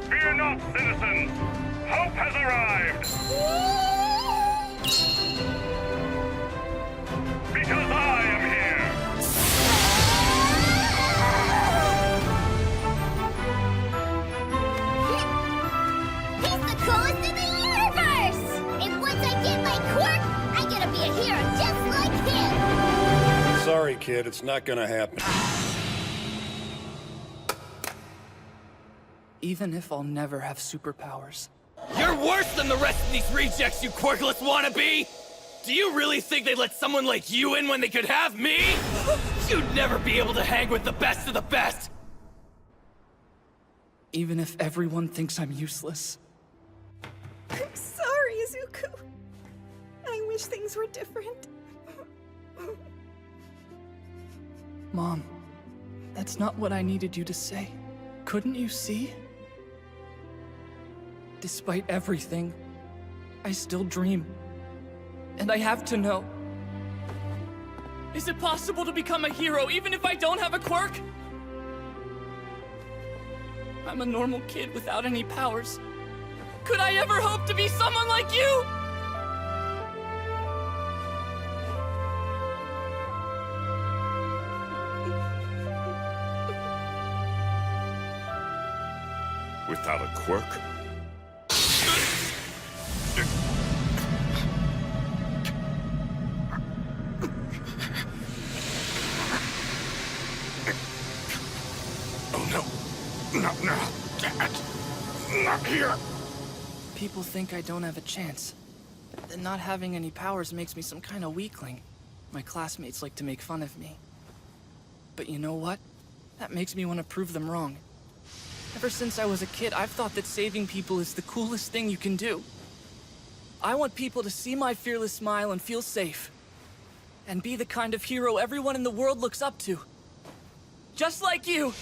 Fear not, citizens! Hope has arrived! Because I am here! He's the coolest in the universe! And once I get my quirk, I'm gonna be a hero just like him! Sorry, kid, it's not gonna happen. Even if I'll never have superpowers. You're worse than the rest of these rejects, you quirkless wannabe! Do you really think they'd let someone like you in when they could have me? You'd never be able to hang with the best of the best! Even if everyone thinks I'm useless. I'm sorry, Izuku. I wish things were different. Mom, that's not what I needed you to say. Couldn't you see? Despite everything, I still dream. And I have to know. Is it possible to become a hero even if I don't have a quirk? I'm a normal kid without any powers. Could I ever hope to be someone like you? Without a quirk? Oh no! Not now, Dad! Not here! People think I don't have a chance. That not having any powers makes me some kind of weakling. My classmates like to make fun of me. But you know what? That makes me want to prove them wrong. Ever since I was a kid, I've thought that saving people is the coolest thing you can do. I want people to see my fearless smile and feel safe. And be the kind of hero everyone in the world looks up to. Just like you!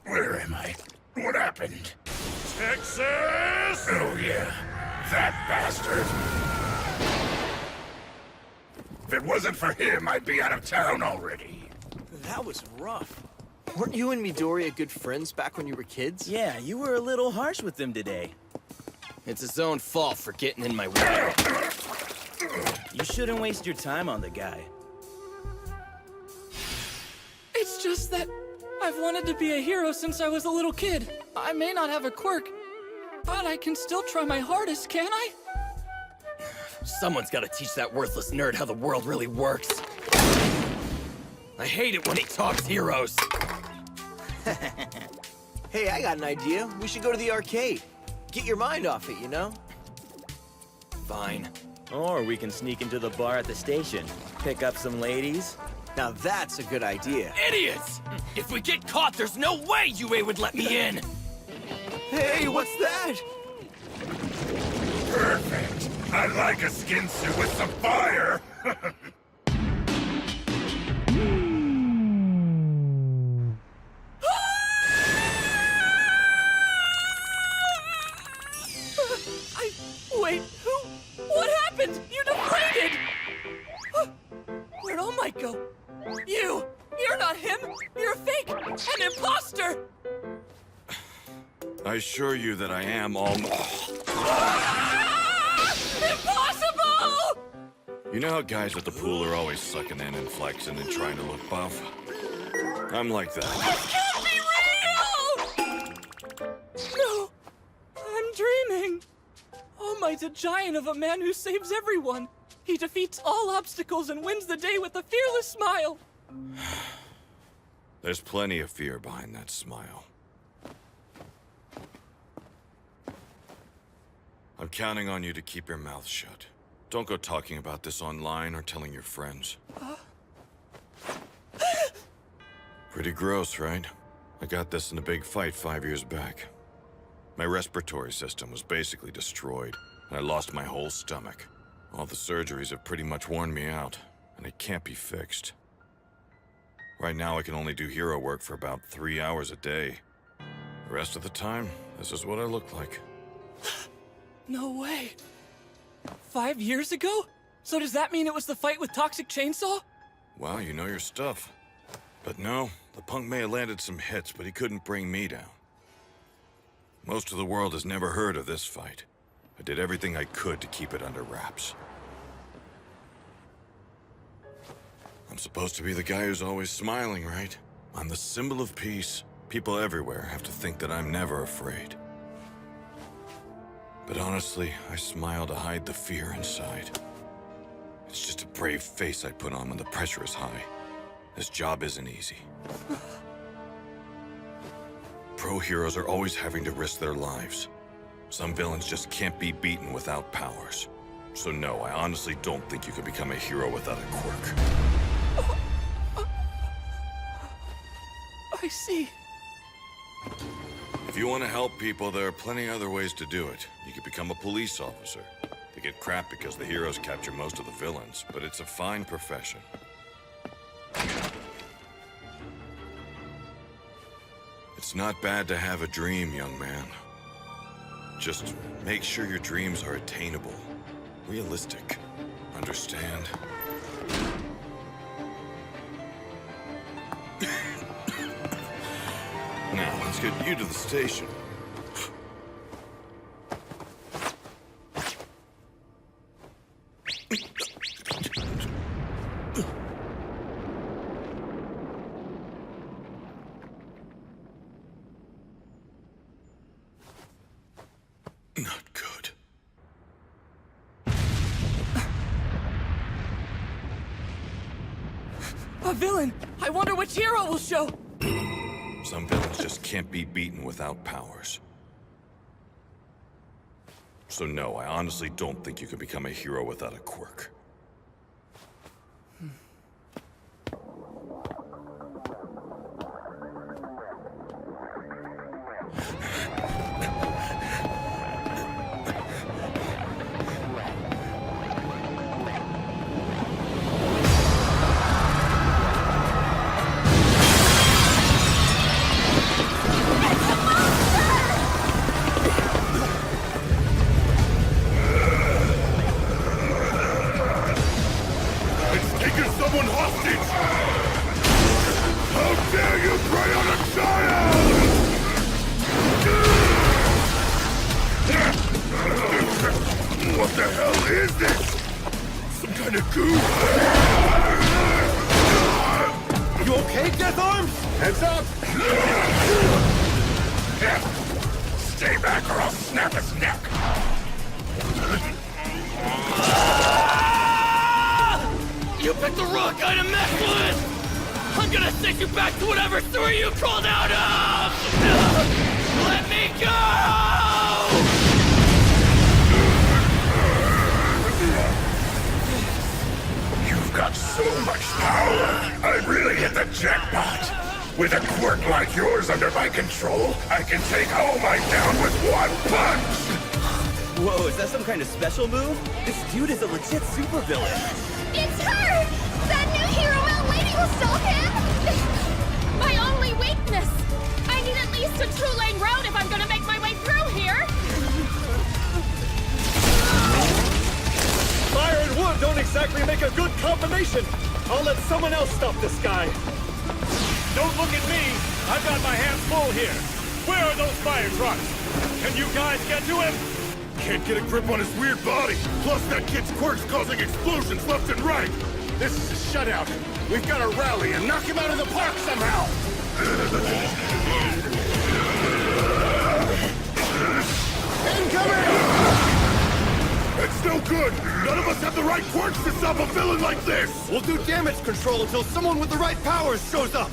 Where am I? What happened? Texas! Oh yeah, that bastard! If it wasn't for him, I'd be out of town already. That was rough. Weren't you and Midoriya good friends back when you were kids? Yeah, you were a little harsh with them today. It's his own fault for getting in my way. You shouldn't waste your time on the guy. It's just that I've wanted to be a hero since I was a little kid. I may not have a quirk, but I can still try my hardest, can't I? Someone's gotta teach that worthless nerd how the world really works. I hate it when he talks heroes. Hey, I got an idea. We should go to the arcade. Get your mind off it, you know? Fine. Or we can sneak into the bar at the station. Pick up some ladies. Now that's a good idea. Idiots! If we get caught, there's no way UA would let me in! Hey, what's that? Perfect. I like a skin suit with some fire. Wait, who? What happened? You deflated! Where'd All Might go? You're not him! You're a fake! An imposter! I assure you that I am all... Impossible! You know how guys at the pool are always sucking in and flexing and trying to look buff? I'm like that. This can't be real! No, I'm dreaming. All Might's a giant of a man who saves everyone. He defeats all obstacles and wins the day with a fearless smile. There's plenty of fear behind that smile. I'm counting on you to keep your mouth shut. Don't go talking about this online or telling your friends. Pretty gross, right? I got this in a big fight 5 years back. My respiratory system was basically destroyed, and I lost my whole stomach. All the surgeries have pretty much worn me out, and it can't be fixed. Right now, I can only do hero work for about 3 hours a day. The rest of the time, this is what I look like. No way. 5 years ago? So does that mean it was the fight with Toxic Chainsaw? Wow, you know your stuff. But no, the punk may have landed some hits, but he couldn't bring me down. Most of the world has never heard of this fight. I did everything I could to keep it under wraps. I'm supposed to be the guy who's always smiling, right? I'm the symbol of peace. People everywhere have to think that I'm never afraid. But honestly, I smile to hide the fear inside. It's just a brave face I put on when the pressure is high. This job isn't easy. Pro heroes are always having to risk their lives. Some villains just can't be beaten without powers. So no, I honestly don't think you can become a hero without a quirk. I see. If you want to help people, there are plenty other ways to do it. You could become a police officer. They get crap because the heroes capture most of the villains, but it's a fine profession. It's not bad to have a dream, young man. Just make sure your dreams are attainable, realistic. Understand? Now, let's get you to the station. Not good. A villain! I wonder which hero will show! Some villains just can't be beaten without powers. So no, I honestly don't think you can become a hero without a quirk. What the hell is this? Some kind of goo? You okay, Death Arms? Heads up! Stay back or I'll snap his neck! You picked the wrong guy to mess with! I'm gonna send you back to whatever sewer you crawled out of! I really hit the jackpot. With a quirk like yours under my control, I can take All Might down with one punch! Whoa, is that some kind of special move? This dude is a legit supervillain. It's her! That new hero Mel lady will stop him! My only weakness! I need at least a two-lane road if I'm gonna make my way through here! Fire and wood don't exactly make a good combination. I'll let someone else stop this guy. Don't look at me. I've got my hands full here. Where are those fire trucks? Can you guys get to him? Can't get a grip on his weird body. Plus that kid's quirk's causing explosions left and right. This is a shutout. We've got to rally and knock him out of the park somehow. Incoming! It's no good. None of us have the right quirks to stop a villain like this. We'll do damage control until someone with the right powers shows up.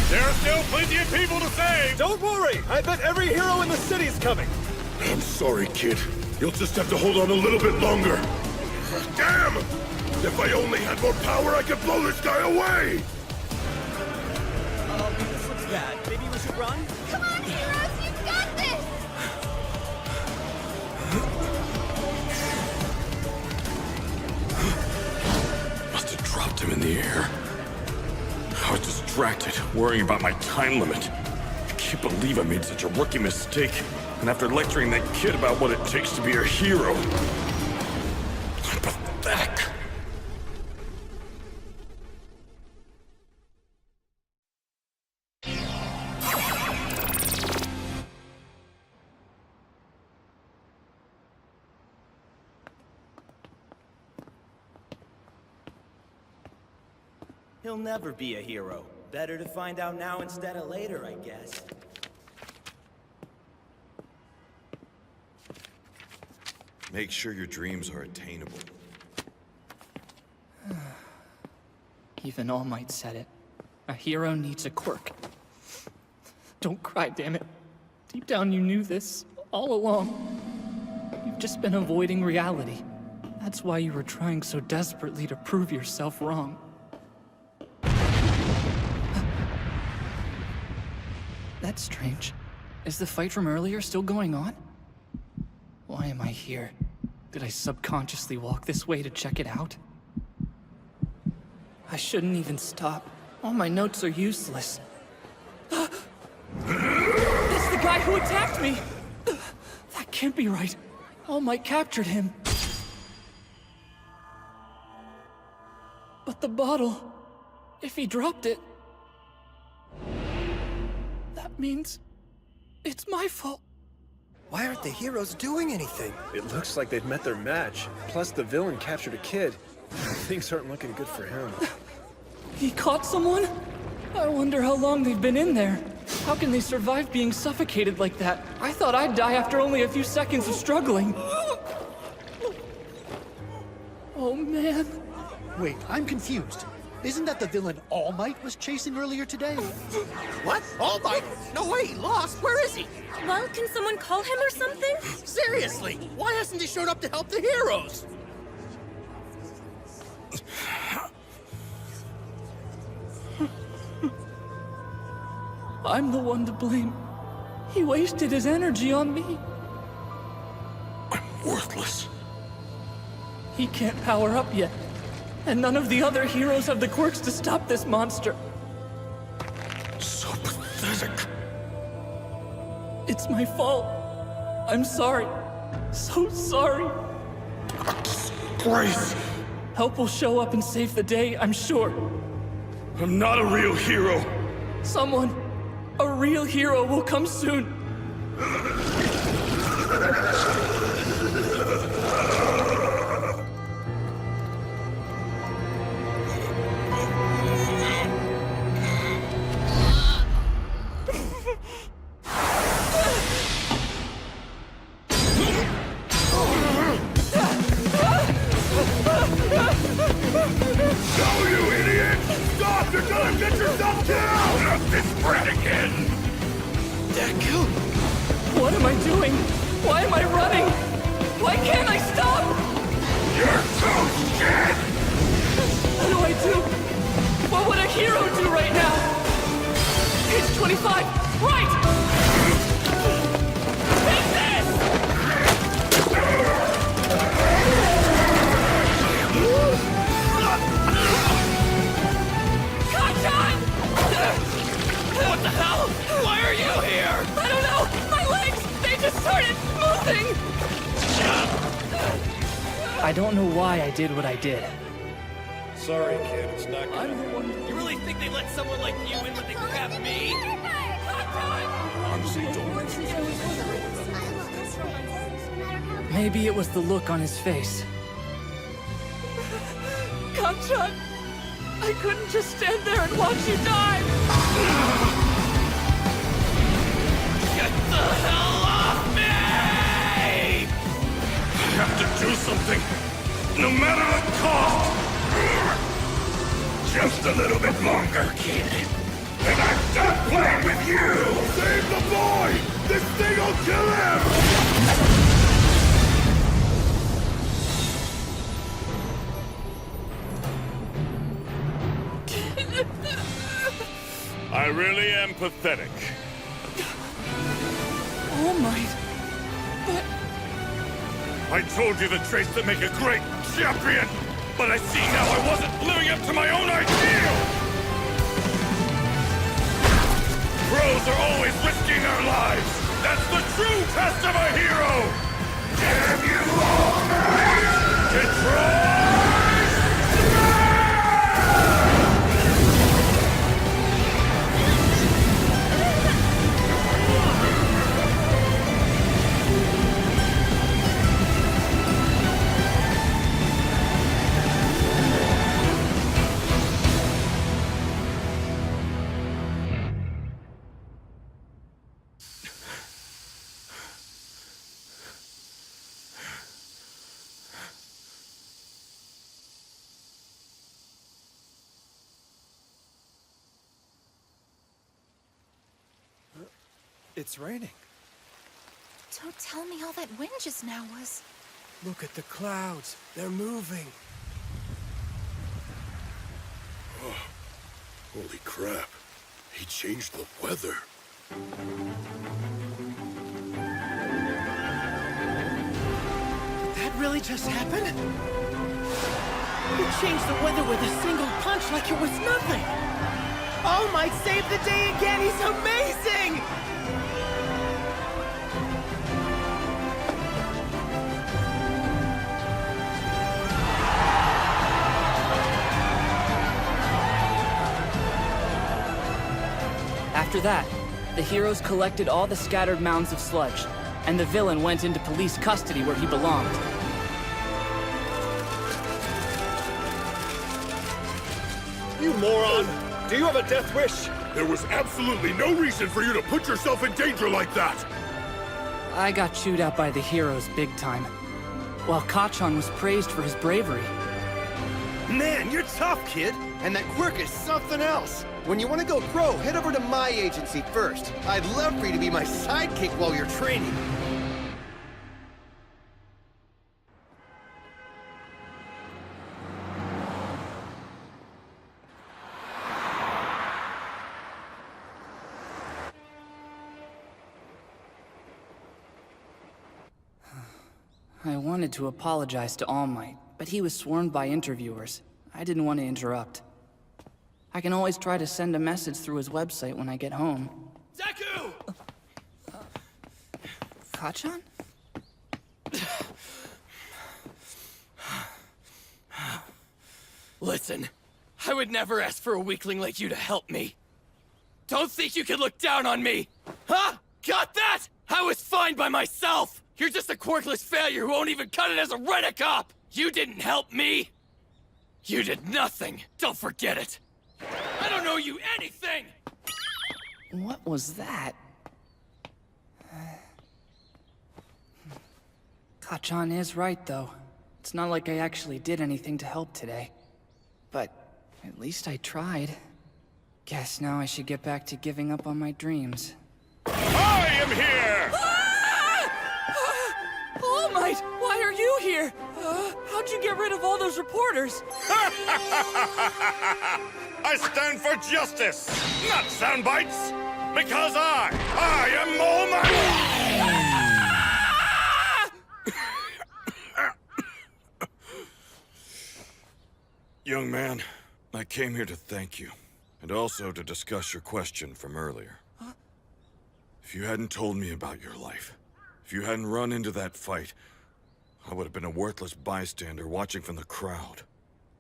There are still plenty of people to save. Don't worry. I bet every hero in the city's coming. I'm sorry, kid. You'll just have to hold on a little bit longer. Damn! If I only had more power, I could blow this guy away! This looks bad. Maybe we should run? Come on, heroes! You've got this! Must have dropped him in the air. I was distracted, worrying about my time limit. I can't believe I made such a rookie mistake. And after lecturing that kid about what it takes to be a hero... I'm pathetic. He'll never be a hero. Better to find out now instead of later, I guess. Make sure your dreams are attainable. Even All Might said it. A hero needs a quirk. Don't cry, damn it. Deep down you knew this, all along. You've just been avoiding reality. That's why you were trying so desperately to prove yourself wrong. That's strange. Is the fight from earlier still going on? Why am I here? Did I subconsciously walk this way to check it out? I shouldn't even stop. All my notes are useless. It's the guy who attacked me! That can't be right. All Might captured him. But the bottle... if he dropped it... that means... it's my fault. Why aren't the heroes doing anything? It looks like they've met their match. Plus, the villain captured a kid. Things aren't looking good for him. He caught someone? I wonder how long they've been in there. How can they survive being suffocated like that? I thought I'd die after only a few seconds of struggling. Oh, man. Wait, I'm confused. Isn't that the villain All Might was chasing earlier today? What? All Might? No way, he lost. Where is he? Well, can someone call him or something? Seriously, why hasn't he showed up to help the heroes? I'm the one to blame. He wasted his energy on me. I'm worthless. He can't power up yet. And none of the other heroes have the quirks to stop this monster. So pathetic. It's my fault. I'm sorry. So sorry. Grace! Help will show up and save the day, I'm sure. I'm not a real hero. Someone, a real hero will come soon. No, you idiot! Stop! You're gonna get yourself down! Not this brat again! Deku! What am I doing? Why am I running? started moving! I don't know why I did what I did. Sorry, kid, it's not gonna happen. You really think they let someone like you in when they could have me? Honestly, don't. Maybe it was the look on his face. Kanchan! I couldn't just stand there and watch you die! Get the hell off me! I have to do something, no matter the cost. Just a little bit longer, kid. And I'm done playing with you! Save the boy! This thing will kill him! I really am pathetic. All Might. But... I told you the traits that make a great champion! But I see now I wasn't living up to my own ideal! Pros are always risking their lives! That's the true test of a hero! Damn you all! Detroit! It's raining. Don't tell me all that wind just now was... Look at the clouds. They're moving. Oh, holy crap. He changed the weather. Did that really just happen? He changed the weather with a single punch like it was nothing! All Might saved the day again! He's amazing! After that, the heroes collected all the scattered mounds of sludge, and the villain went into police custody where he belonged. You moron! Do you have a death wish? There was absolutely no reason for you to put yourself in danger like that! I got chewed out by the heroes big time, while Kacchan was praised for his bravery. Man, you're tough, kid! And that quirk is something else! When you want to go pro, head over to my agency first. I'd love for you to be my sidekick while you're training. I wanted to apologize to All Might, but he was swarmed by interviewers. I didn't want to interrupt. I can always try to send a message through his website when I get home. Deku! Kacchan? Listen, I would never ask for a weakling like you to help me. Don't think you can look down on me! Huh? Got that? I was fine by myself! You're just a quirkless failure who won't even cut it as a rent-a-cop! You didn't help me! You did nothing! Don't forget it! I don't owe you anything! What was that? Kacchan is right, though. It's not like I actually did anything to help today. But at least I tried. Guess now I should get back to giving up on my dreams. I am here! All Might, why are you here? How'd you get rid of all those reporters? I stand for justice, not sound bites! Because I am All Might! Young man, I came here to thank you, and also to discuss your question from earlier. If you hadn't told me about your life, If you hadn't run into that fight, I would have been a worthless bystander watching from the crowd.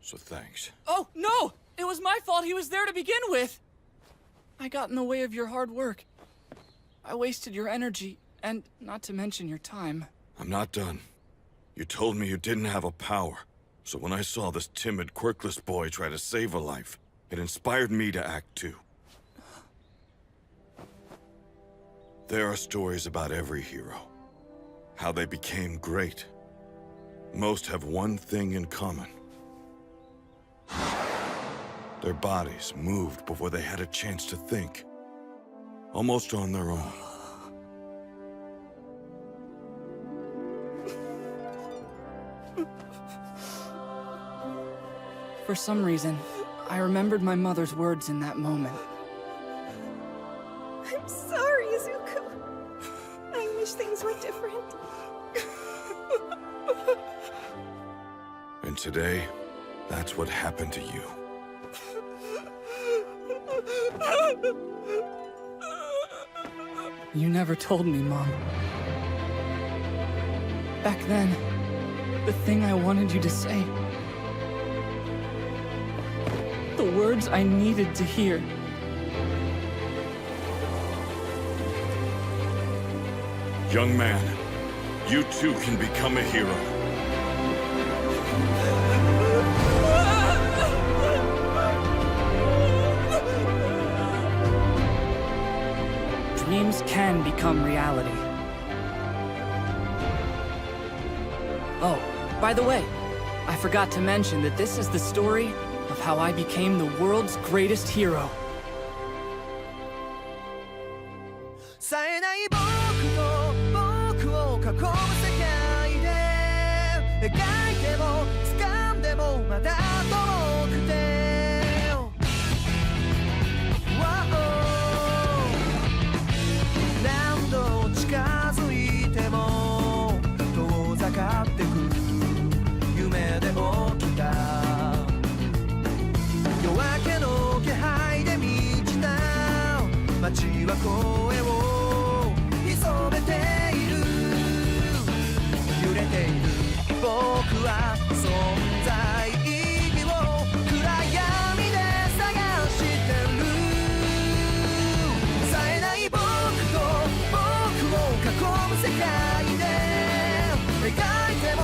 So thanks. Oh, no! It was my fault he was there to begin with! I got in the way of your hard work. I wasted your energy, and not to mention your time. I'm not done. You told me you didn't have a power. So when I saw this timid, quirkless boy try to save a life, it inspired me to act too. There are stories about every hero. How they became great. Most have one thing in common. Their bodies moved before they had a chance to think. Almost on their own. For some reason, I remembered my mother's words in that moment. I'm sorry, Izuku. I wish things were different. And today, that's what happened to you. You never told me, Mom. Back then, the thing I wanted you to say. The words I needed to hear. Young man, you too can become a hero. Dreams can become reality. Oh, by the way, I forgot to mention that this is the story of how I became the world's greatest hero. 冴えない僕と僕を囲む世界で描いても掴んでもまだ遠くて 何度近づいても遠ざかってく夢で起きた夜明けの気配で満ちた街は声を潜めている揺れている僕は存在意義を暗闇で探してる冴えない僕と僕を囲む世界で描いても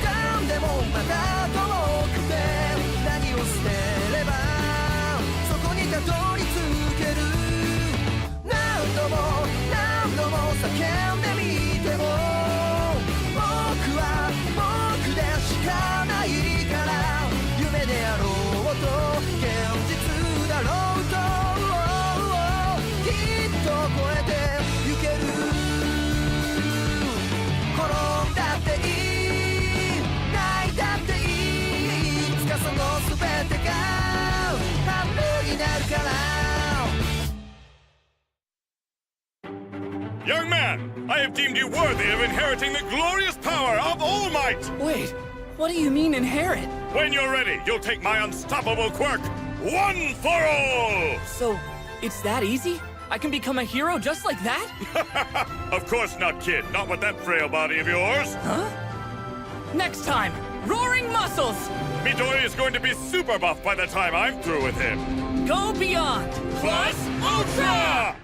掴んでもまだ遠くて何を捨てればそこにたどり着ける何度も叫んでみても僕は僕でしかないから夢であろうと現実だろうときっと超えてゆける転んだっていい泣いたっていいいつかその全てが半分になるから Young man, I have deemed you worthy of inheriting the glorious power of All Might! Wait, what do you mean inherit? When you're ready, you'll take my unstoppable quirk, One for All! So, it's that easy? I can become a hero just like that? Of course not, kid. Not with that frail body of yours. Huh? Next time, roaring muscles! Midori is going to be super buff by the time I'm through with him. Go beyond! Plus Ultra!